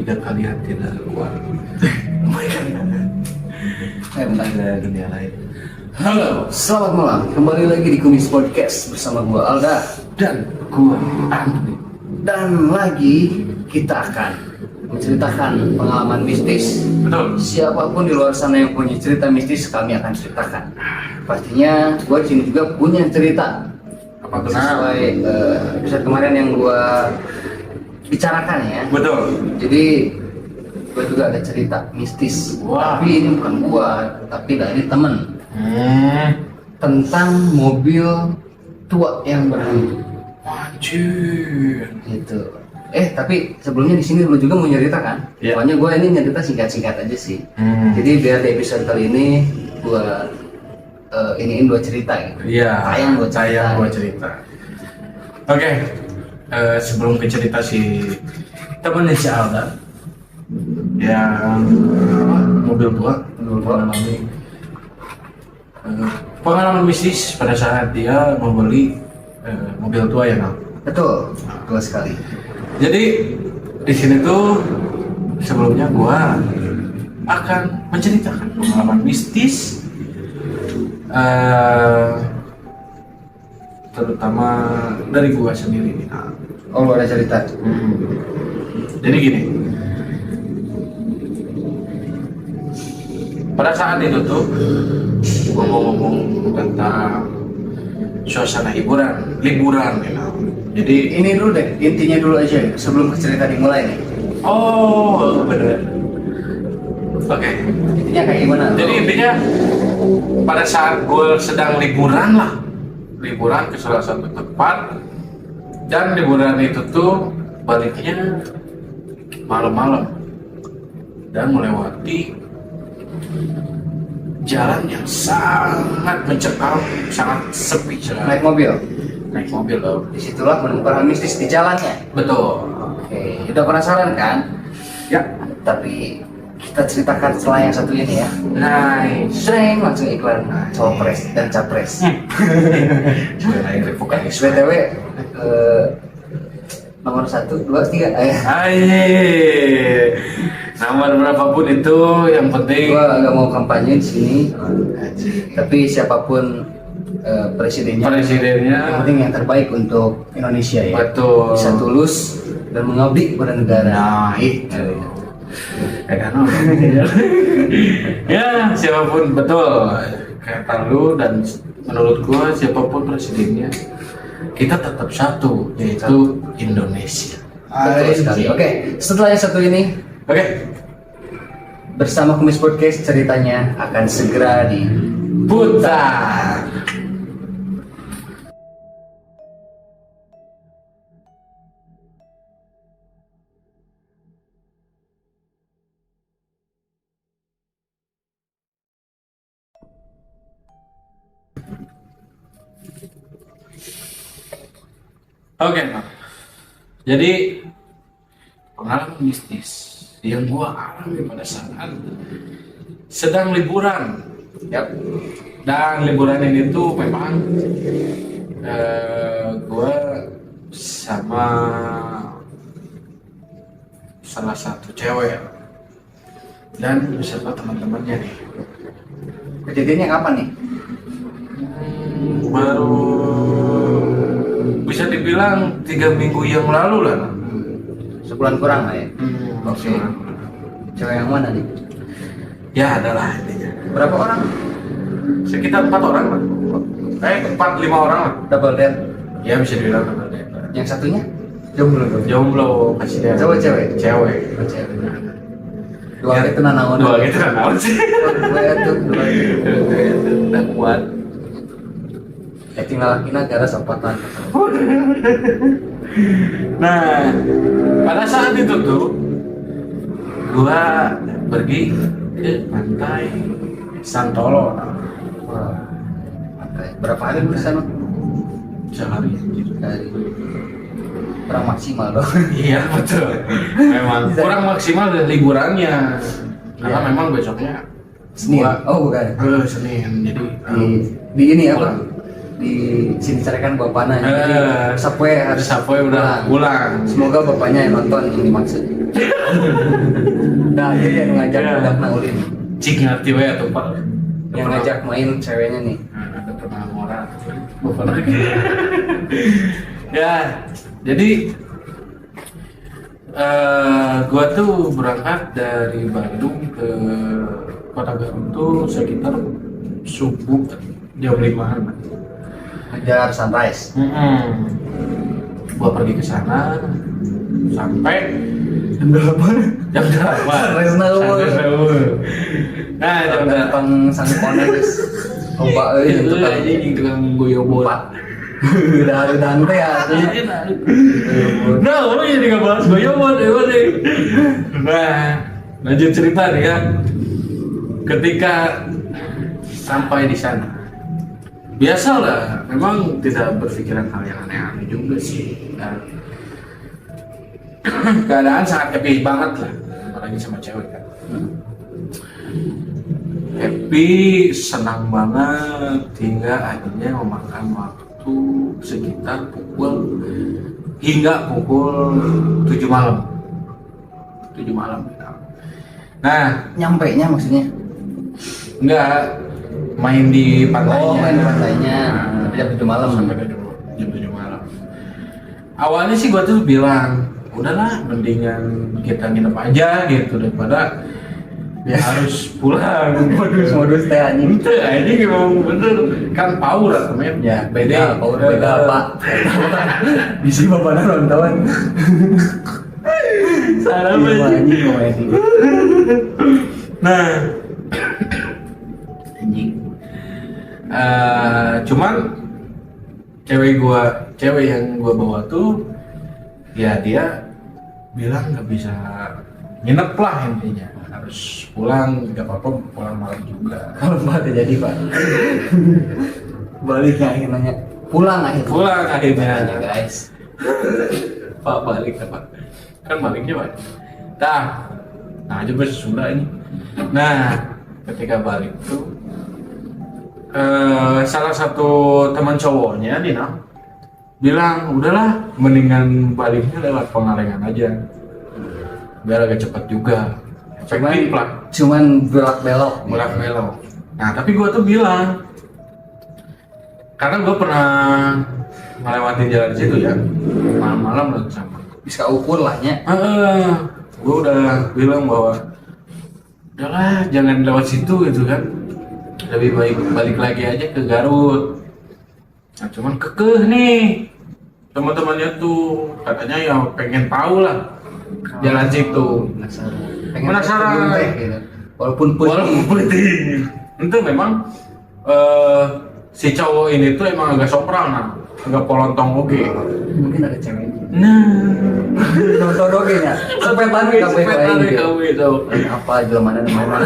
jika kalian tidak kuat. Bentar. Ada dunia lain. Halo, selamat malam. Kembali lagi di Kumis Podcast bersama gua Alda Dan gua Andri. dan lagi kita akan menceritakan pengalaman mistis. Betul. Siapapun di luar sana yang punya cerita mistis kami akan ceritakan. Pastinya gua di sini juga punya cerita. Apa tuh? Sesuai episode kemarin yang gua bicarakan ya. Betul. Jadi gua juga ada cerita mistis. Wah. Tapi ini bukan gua, tapi dari temen. Tentang mobil tua yang berhantu Anjir. gitu. Tapi sebelumnya di sini lu juga mau nyerita kan? Iya. Soalnya gue ini nyerita singkat-singkat aja sih. Jadi biar di episode kali ini gue iniin dua cerita gitu. Iya. Sayang Gua cerita. Oke. Sebelum ke cerita si temennya si Alda yang mobil tua mengalami pengalaman mistis pada saat dia membeli mobil tua ya, Nal. Betul, betul sekali. Jadi di sini tuh sebelumnya gua akan menceritakan pengalaman mistis, terutama dari gua sendiri nih. Nal. Oh, lu ada cerita? Jadi gini, pada saat itu tuh gua mau ngomong tentang suasana liburan you know. Jadi Ini dulu deh, intinya dulu aja sebelum cerita dimulai nih. oh bener. Oke. Intinya kayak gimana? Jadi intinya pada saat gue sedang liburan ke salah satu tempat, dan liburan itu tuh baliknya malam-malam dan melewati jalan yang sangat mencekam, sangat sepi sekali. naik mobil. Loh. Disitulah menemukan hal mistis di jalannya. Betul. Oke, udah penasaran kan? Ya. Tapi kita ceritakan setelah yang satu ini ya. Nice. Sering langsung iklan cawapres dan capres. Bukan BTW nomor 1, 2, 3 Aye. Nomor berapapun itu yang penting. Gua agak mau kampanye di sini. Tapi siapapun presidennya, yang penting yang terbaik untuk Indonesia ya. Betul. Bisa tulus dan mengabdi kepada negara. Nah itu. Ya siapapun, betul kata lu, dan menurut gua siapapun presidennya kita tetap satu, yaitu Indonesia. Betul sekali. Oke, setelah yang satu ini Oke. bersama Kumis Podcast ceritanya akan segera diputar. Oke, Pak. Jadi pengalaman mistis yang gua alami pada saat sedang liburan. Yap. Dan liburan ini tuh memang gua sama salah satu cewek dan beserta teman-temannya nih. Kejadiannya kapan nih? Baru bisa dibilang 3 minggu yang lalu lah. Sebulan kurang lah ya. Oke. Cewek yang mana nih? Ya adalah intinya. Berapa orang? Sekitar 4 orang lah. 4-5 orang lah. Double date. Ya bisa dibilang double date. Yang satunya? Jomblo dong. Jomblo kasih dia. Cowok cewek? Cewek. Oh, cewek. Dua itu nanaon. Dua gitu kan naon sih. Dua itu. Udah kuat. Tinggal laki gara sopatan. Nah, pada saat itu tuh gua pergi ke pantai Santolo. Wah. Berapa hari lu di sana? Sehari anjir. Dari kurang maksimal dong. Iya betul. Memang kurang maksimal dari liburannya. Karena Iya. memang besoknya Senin. gua- Oh bukan. Senin. Jadi Di ini apa? pulang. di sini carikan bapaknya. Jadi Sapoe harus udah pulang. Semoga bapaknya yang nonton ini maksud. Nah, dia yang ngajak budak ulin. Cik ngerti we atuh Pak. Yang ngajak main ceweknya nih. Ada pernah orang. Bapak lagi. Ya, jadi gua tuh berangkat dari Bandung ke Kota Garut tuh sekitar subuh jam 5-an. Ngejar sunrise. Gua pergi ke sana sampai Jam 8. jam 8. Sunrise na eueuh. Nah, jam 8. Pang sangkone geus. Coba euy Itu tukang aja yang tukang goyobot. udah teh ya. Nah, orang jadi nggak bahas goyobot ya deh. Nah, lanjut cerita nih ya. Ketika sampai di sana, biasalah, memang tidak berpikiran hal yang aneh-aneh juga sih. Nah, keadaan sangat happy banget lah, apalagi sama cewek kan. Happy, senang banget, hingga akhirnya memakan waktu sekitar hingga pukul 7 malam. 7 malam. Nah, Nyampe nya maksudnya. enggak, main di pantainya. Oh, main di pantainya. Sampai jam 7 malam. Sampai jam 7 malam. Awalnya sih gua tuh bilang, udahlah mendingan kita nginep aja gitu daripada ya harus pulang. Modus teh anjing. Itu anjing emang bener kan power lah temen. Ya, beda power beda Pak. Bisi bapaknya nonton. Salah Iya, anjing. anjing komedi. Nah, anjing. Cuman cewek yang gua bawa tuh ya dia bilang nggak bisa nginep lah, intinya harus pulang, nggak apa-apa pulang malam juga. Kalau Pak jadi Pak. Balik akhirnya. Pulang akhirnya guys. Pak balik apa kan baliknya Pak. Nah aja sudah ini. Nah ketika balik tuh salah satu teman cowoknya Dina bilang udahlah mendingan baliknya lewat Pengalengan aja biar agak cepat juga, efektif lah. Cuman belok-belok. Nah tapi gua tuh bilang, karena gua pernah ngelewatin jalan situ ya malam-malam lah sama. Bisa ukur lah nya. Gua udah bilang bahwa udahlah jangan lewat situ gitu kan, lebih baik balik lagi aja ke Garut. Nah cuman kekeh nih teman-temannya tuh, katanya ya pengen tahu lah jalan situ. Penasaran. Gitu. Walaupun putih. Itu memang si cowok ini tuh emang agak soprang, agak polontong oke. Mungkin ada ceweknya. Nah, Nonton oke nya. Sepetan sepetan kamu itu. Apa jelema mana?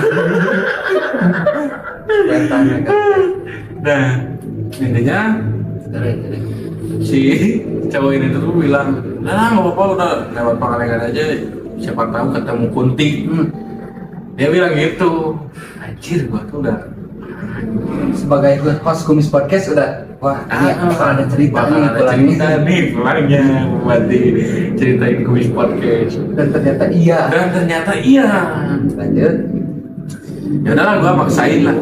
Sepetannya kan. Nah, intinya si cowok ini tuh bilang, nah nggak apa-apa udah lewat Pengalengan aja, siapa tahu ketemu Kunti. Dia bilang gitu. Anjir, gua tuh udah sebagai host Kumis Podcast udah wah ini bakal ada cerita nih pulangnya buat diceritain Kumis Podcast. dan ternyata iya. Lanjut. Ya udahlah, gua maksain lah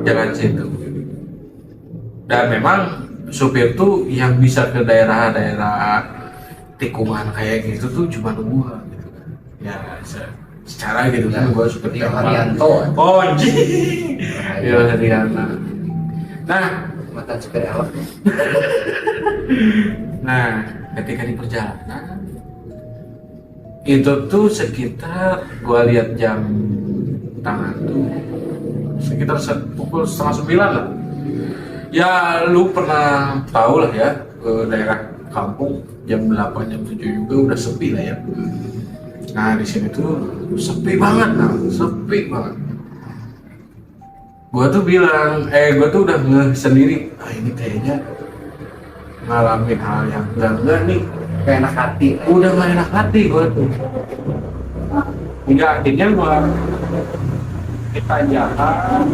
jalan situ. Dan memang supir tuh yang bisa ke daerah-daerah tikungan kayak gitu tuh cuma gua gitu kan. Ya secara gitu kan gua supir Rio Haryanto. Oh anjing. Rio Haryanto. Nah, Mata supir elok. nah, ketika di perjalanan itu tuh sekitar gua lihat jam tangan tuh sekitar pukul 8:30 lah. Ya lu pernah tahu lah ya, ke daerah kampung jam 8 jam 7 juga udah sepi lah ya. Nah di sini tuh sepi banget. Gua tuh bilang, gua tuh udah ngeh sendiri, ini kayaknya ngalamin hal yang enggak nih, Kayak enak hati. udah gak enak hati gua tuh. Hingga akhirnya kita jalan,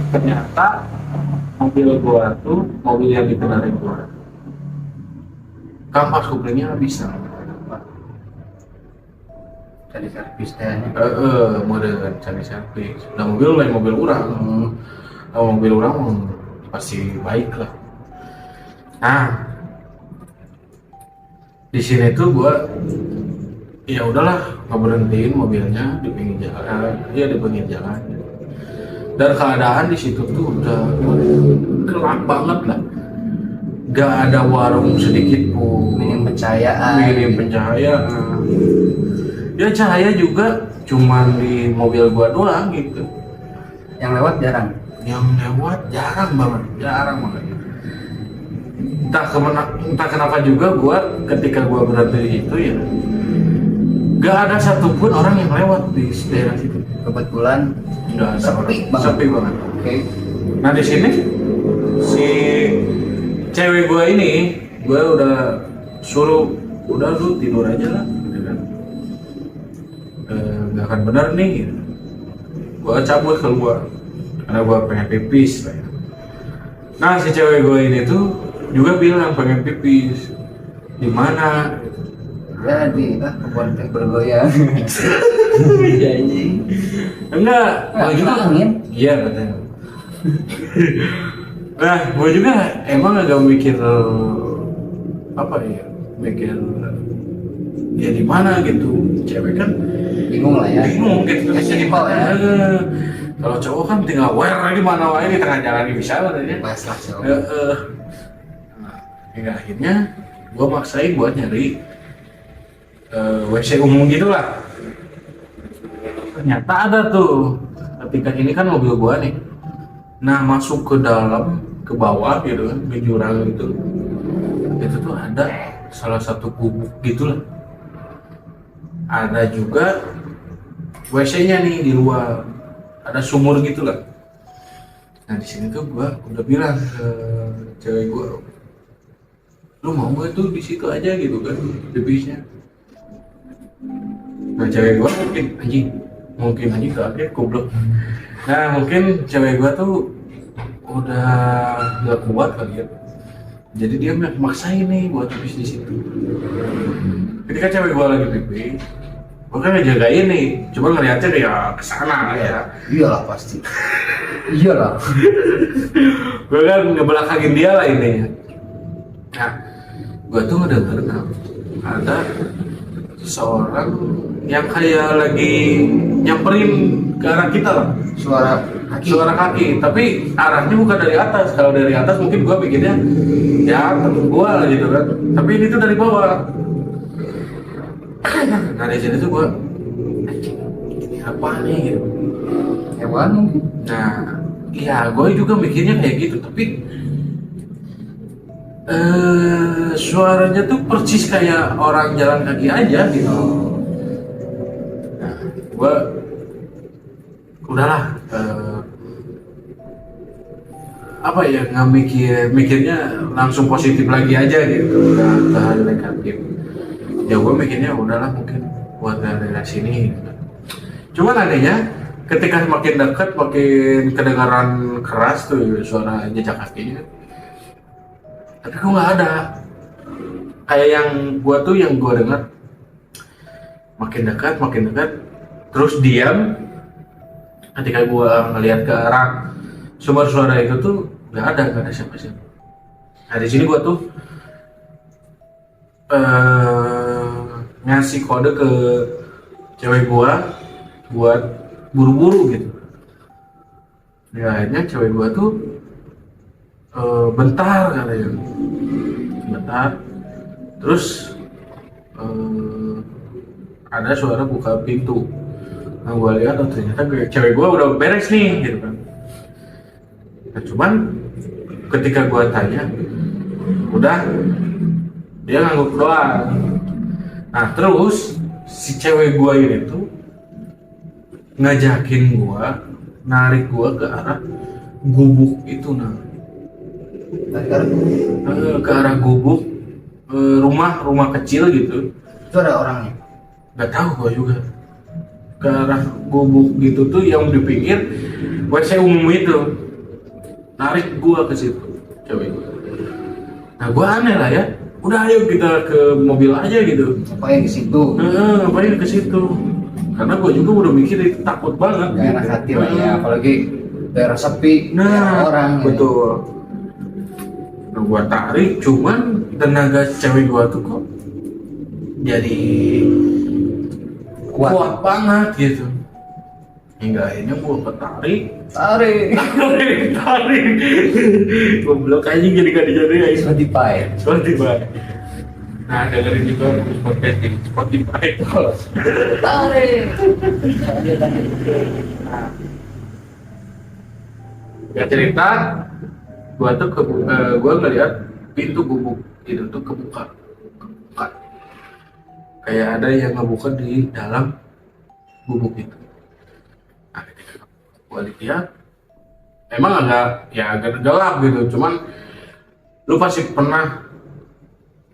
ternyata mobil gua tuh mobil yang dikendarai gua kampas kuplingnya bisa Jadi servis teh. mode cari servis. Nah mobil lain mobil orang, mobil orang pasti baik lah. Nah di sini tuh gua ya udahlah ngeberhentiin mobilnya di pinggir jalan, ya di pinggir jalan. Dan keadaan di situ tuh udah gelap banget lah, gak ada warung sedikit pun, Minim pencahayaan. minim pencahayaan. Ya cahaya juga cuman di mobil gua doang gitu. Yang lewat jarang. Yang lewat jarang banget. Entah kenapa juga gua ketika gua berada di situ ya gak ada satupun orang yang lewat di daerah situ. Kebetulan Nggak ada sepi orang. banget. Sepi banget. Oke. Nah di sini si cewek gua ini gua udah suruh udah lu tidur aja lah gitu kan. Nggak akan benar nih gitu. Gua cabut keluar karena gua pengen pipis lah ya. Nah si cewek gua ini tuh juga bilang pengen pipis di mana. Jadi kebun teh bergoyang. Janji. Enggak, Nah, gua juga angin. iya betul. Nah, gua juga emang agak mikir apa ya, mikir ya di mana gitu. Cewek kan Bingung lah ya. bingung gitu. Ya, simpel ya. Kalau cowok kan tinggal wear di mana wae di tengah jalan bisa katanya. Pas lah so. Nah, hingga akhirnya gua maksain buat nyari WC umum gitulah. Ternyata ada tuh ketika ini kan mobil gua nih, nah masuk ke dalam ke bawah gitu kan ke jurang gitu, itu tuh ada salah satu gubuk gitulah, ada juga WC-nya nih di luar, ada sumur gitulah. Nah di sini tuh gua udah bilang ke cewek gua, lu mau gak tuh di situ aja gitu kan pipisnya. Nah cewek gua mungkin anjing kaget goblok. Nah mungkin cewek gua tuh udah gak kuat kali ya, jadi dia maksain nih buat pipis di situ. Ketika cewek gua lagi pipis, gua kan ngejagain nih, cuma ngeliatnya kayak kesana ya. Iyalah pasti. Iyalah. Gua kan ngebelakangin dia lah intinya. Nah gua tuh ngedenger ada seorang yang kayak lagi nyamperin ke arah kita lah, Suara kaki. suara kaki, tapi arahnya bukan dari atas. Kalau dari atas mungkin gua pikirnya ya temen gua lah gitu kan, tapi ini tuh dari bawah. Nah di sini tuh gua anjing, ini apa nih gitu. Hewan mungkin. Nah iya gua juga mikirnya kayak gitu, tapi suaranya tuh persis kayak orang jalan kaki aja gitu. Nah, gua udahlah apa ya nggak mikirnya langsung positif lagi aja gitu, udah ke hal negatif. Ya gua mikirnya udahlah mungkin buat daerah sini. Gitu. Cuman anehnya ketika makin dekat makin kedengaran keras tuh suara jejak kakinya. Tapi kok nggak ada, kayak yang gua dengar makin dekat terus diam. Ketika gua ngelihat ke arah sumber suara itu tuh nggak ada siapa-siapa. Nah di sini gua tuh ngasih kode ke cewek gua buat buru-buru gitu. Ya akhirnya cewek gua tuh bentar katanya, bentar. Terus ada suara buka pintu. Nah gue lihat ternyata cewek gue udah beres nih gitu kan. Nah, cuman ketika gue tanya, udah dia ngangguk doang. Nah terus si cewek gue ini tuh ngajakin gue, narik gue ke arah gubuk itu nah. Ke arah gubuk rumah kecil gitu. Itu ada orangnya. Gak tahu gua juga. Ke arah gubuk gitu tuh yang di pinggir WC umum itu. narik gua ke situ, cewek gua. Nah gua aneh lah ya, udah ayo kita ke mobil aja gitu. Ngapain ke situ? Ngapain ke situ? Karena gua juga udah mikir itu takut banget. Gak enak hati lah ya, apalagi daerah sepi, daerah orang. Betul. Nah, gua tarik, cuman tenaga cewek gua tuh kok jadi kuat banget gitu. Hingga akhirnya gua ketarik, Tarik. goblok aja jadi gak dijadiin Spotify. Nah dengerin juga podcast di Spotify. Tarik. Ya cerita, gua tuh gua ngeliat pintu gubuk itu tuh kebuka. Kayak ada yang ngebuka di dalam gubuk itu. Nah, ketika gua lihat, emang agak gelap gitu. Cuman lu pasti pernah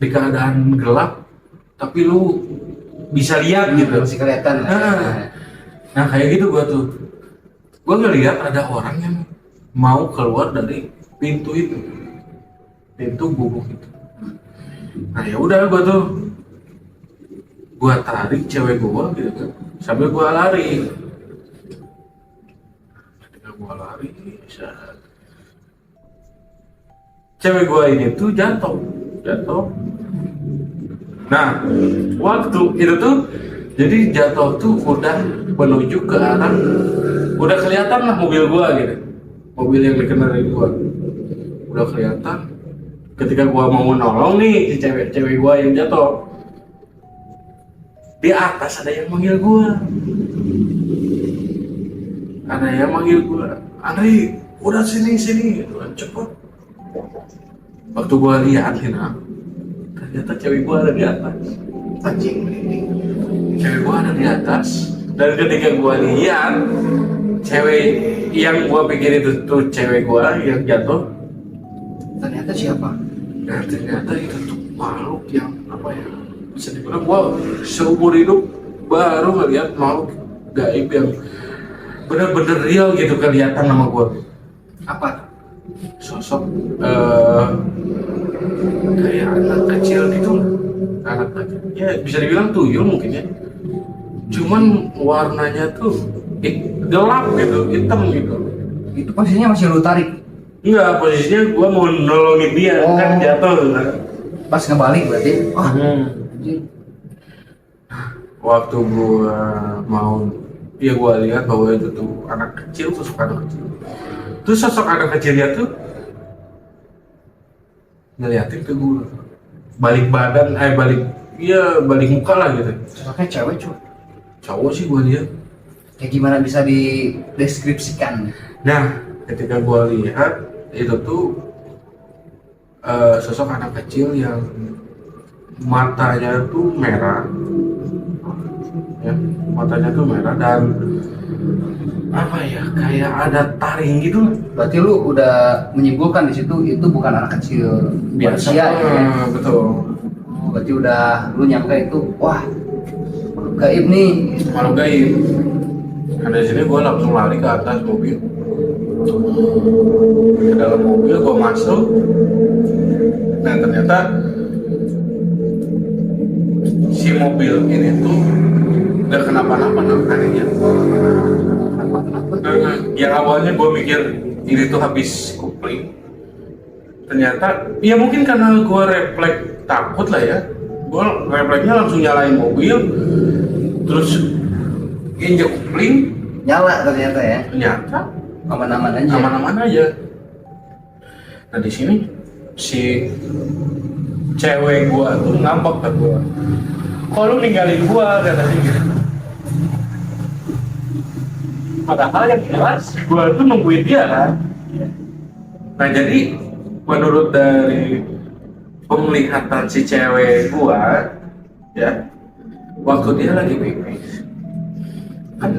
di keadaan gelap, tapi lu bisa lihat gitu. Masih kelihatan. Nah kayak gitu gua tuh. Gua ngeliat ada orang yang mau keluar dari pintu itu, pintu gubuk itu. Nah ya udah gua tarik cewek gua gitu kan, sambil gua lari. Ketika gua lari, cewek gua ini tuh jatuh. Nah waktu itu tuh, jadi jatuh tuh udah menuju ke arah, udah kelihatan lah mobil gua gitu. Mobil yang dikendarai gua udah kelihatan. Ketika gua mau nolong nih si cewek gua yang jatuh, di atas ada yang manggil gua. Andri, udah sini cepet. Waktu gua lihat ternyata cewek gua ada di atas. Anjing. Cewek gua ada di atas, dan ketika gua lihat cewek yang gua pikir itu tuh cewek gua yang jatuh, Ternyata siapa? nah ternyata itu tuh makhluk yang apa ya, bisa dibilang gua seumur hidup baru ngeliat makhluk gaib yang bener-bener real gitu kelihatan sama gua. Apa? Sosok kayak anak kecil gitu, anak kecil ya, bisa dibilang tuyul mungkin ya, cuman warnanya tuh gelap gitu, hitam gitu. Itu posisinya masih lu tarik. Enggak, posisinya gua mau nolongin dia. Oh. Kan jatuh kan. Pas ngebalik berarti. Wah. Anjing. Waktu gua mau, ya gua lihat bahwa itu tuh anak kecil, sosok anak kecil. Terus sosok anak kecilnya tuh ngeliatin ke gua, balik badan, balik muka lah gitu. Sosoknya cewek cuy. Cowok sih gua lihat. Kayak gimana bisa dideskripsikan? Nah, ketika gua lihat itu tuh sosok anak kecil yang matanya tuh merah, ya, matanya tuh merah dan apa ya, kayak ada taring gitu. Berarti lu udah menyimpulkan di situ itu bukan anak kecil Biasa, manusia ya? betul. Oh, berarti udah lu nyangka itu, wah makhluk gaib nih. Makhluk gaib. Nah dari sini gue langsung lari ke atas mobil, ke dalam mobil gue masuk. Nah ternyata si mobil ini tuh gak kenapa-napa anehnya. Yang awalnya gue mikir ini tuh habis kupling, ternyata ya mungkin karena gue refleks takut lah ya, gue refleksnya langsung nyalain mobil, terus injek kupling, Nyala ternyata ya. ternyata Aman-aman aja. aman-aman aja. Nah di sini si cewek gua tuh ngambek ke gua, kok lu ninggalin gua, katanya gitu. Padahal yang jelas gua tuh nungguin dia kan. Nah jadi menurut dari penglihatan si cewek gua ya, waktu dia lagi pipis kan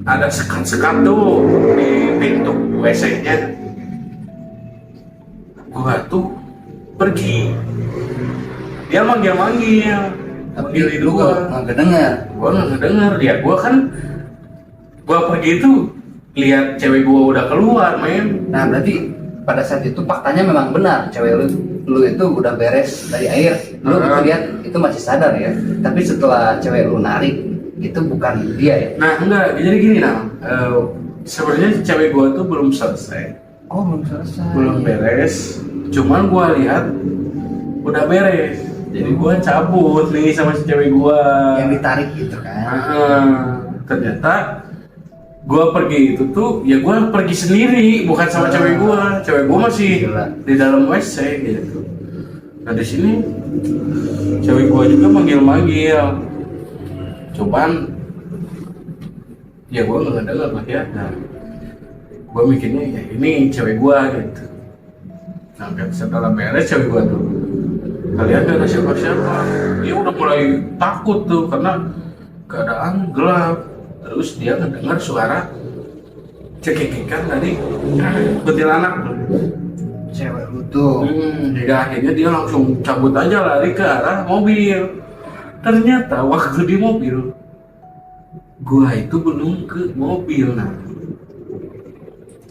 ada sekat-sekat tuh di pintu WC-nya. Gua tuh pergi, dia manggil-manggil, Tapi manggil lu gua. nggak kedengar. Gua nggak ngedenger dia. Gua pergi tuh lihat cewek gua udah keluar, men. Nah berarti pada saat itu faktanya memang benar cewek lu itu udah beres dari air, lu itu lihat itu masih sadar ya, tapi setelah cewek lu narik itu bukan dia ya. Nah enggak, jadi gini sebenarnya cewek gua tuh belum selesai. Oh belum selesai. Belum beres, cuman gua lihat udah beres, jadi gua cabut nih sama si cewek gua Yang ditarik gitu kan. Ternyata gua pergi itu tuh ya gua pergi sendiri, bukan sama cewek gua masih Gila. di dalam WC gitu. Nah di sini cewek gua juga manggil-manggil, cuman ya gua nggak dengar lah ya. Nah, gua mikirnya ya ini cewek gua gitu. Nah kan setelah beres cewek gua tuh kalian gak ada siapa-siapa, dia udah mulai takut tuh karena keadaan gelap. Terus dia ngedengar suara cekikikan dari kuntilanak tuh. Cewek lu tuh. Hingga akhirnya dia langsung cabut aja lari ke arah mobil. Ternyata waktu di mobil, gua itu belum ke mobil. Nah,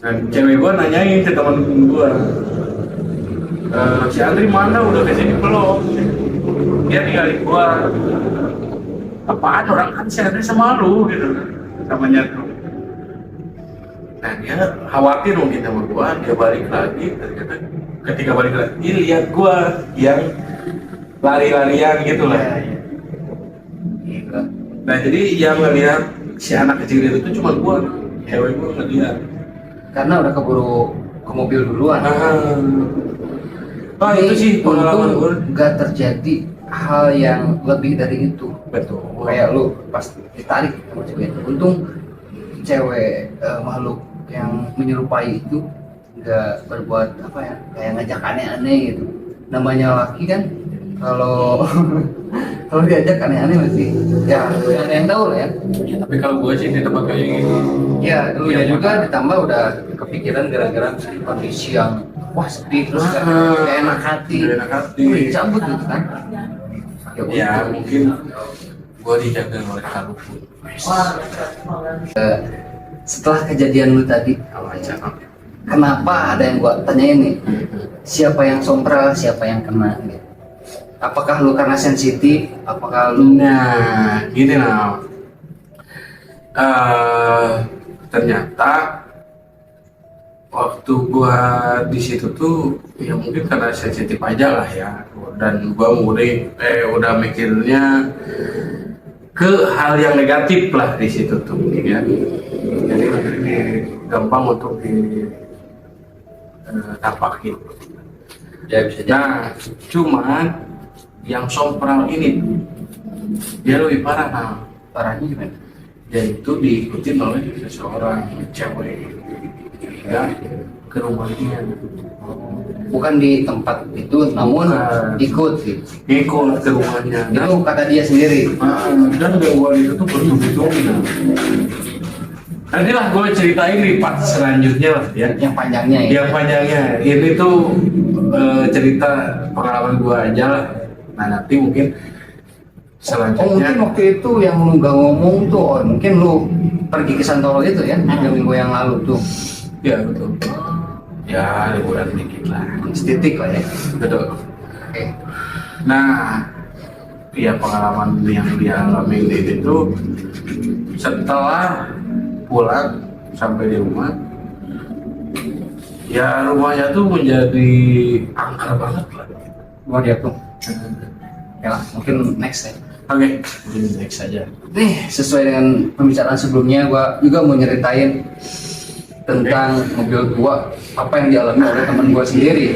dan cewek gua nanyain ke teman gua, si Andri mana, udah kesini belum? Dia ninggalin gua. Apaan, orang kan si Andri sama lu gitu, sama nyatu. Nah dia khawatir mungkin sama gua, dia balik lagi. Ternyata ketika balik lagi lihat gua yang lari-larian gitu lah. Gila. Nah jadi yang ngelihat si anak kecil itu cuma gua, cewek gua ngelihat. Karena udah keburu ke mobil duluan. Itu sih pengalaman untung gua. gak terjadi hal yang lebih dari itu. Betul. Kayak lu pas ditarik sama cewek itu. Untung cewek makhluk yang menyerupai itu gak berbuat apa ya, kayak ngajak aneh-aneh gitu. Namanya laki kan kalau kalau diajak aneh-aneh masih ya ada yang tahu lah ya. Ya, tapi kalau gua sih di tempat kayak gitu. Ya, lu ya juga ditambah udah kepikiran gara-gara kondisi yang wah sepi terus kan kayak enak hati. Gak enak hati. Lu dicabut gitu kan. Ya mungkin gua dijaga oleh kalungku. Setelah kejadian lu tadi, kenapa ada yang gua tanyain nih? Siapa yang sompral, siapa yang kena gitu. Apakah lu karena sensitif? Apakah lu Nah, gini nah. Ternyata waktu gua di situ tuh ya mungkin karena sensitif aja lah ya, dan gua udah mikirnya ke hal yang negatif lah di situ tuh ya. Jadi lebih gampang untuk ditampakin. ya bisa jadi. Nah, cuman yang sompral ini dia lebih parah. Nah, Parahnya gimana? dia itu diikuti oleh seseorang cewek ya ke rumahnya. Bukan di tempat itu, namun Bukan. ikut gitu. Ikut ke rumahnya dan Itu kata dia sendiri. gangguan itu tuh bertubi-tubi. Nanti lah gue ceritain di part selanjutnya lah ya. Yang panjangnya ya. Yang panjangnya ini tuh cerita pengalaman gue aja lah. Nah nanti mungkin Oh selanjutnya. mungkin waktu itu yang lu gak ngomong tuh, oh, mungkin lu pergi ke Santolo itu ya, minggu yang lalu tuh. Ya betul. Ya liburan dikit lah. Estetik lah ya. Betul. Oke. Nah, ya pengalaman yang dia alami itu setelah pulang sampai di rumah, ya rumahnya tuh menjadi angker banget lah. Gua dia tuh. Ya lah, mungkin next ya. Oke, mungkin next saja. Nih, sesuai dengan pembicaraan sebelumnya, gua juga mau nyeritain tentang mobil gua, apa yang dialami oleh teman gua sendiri.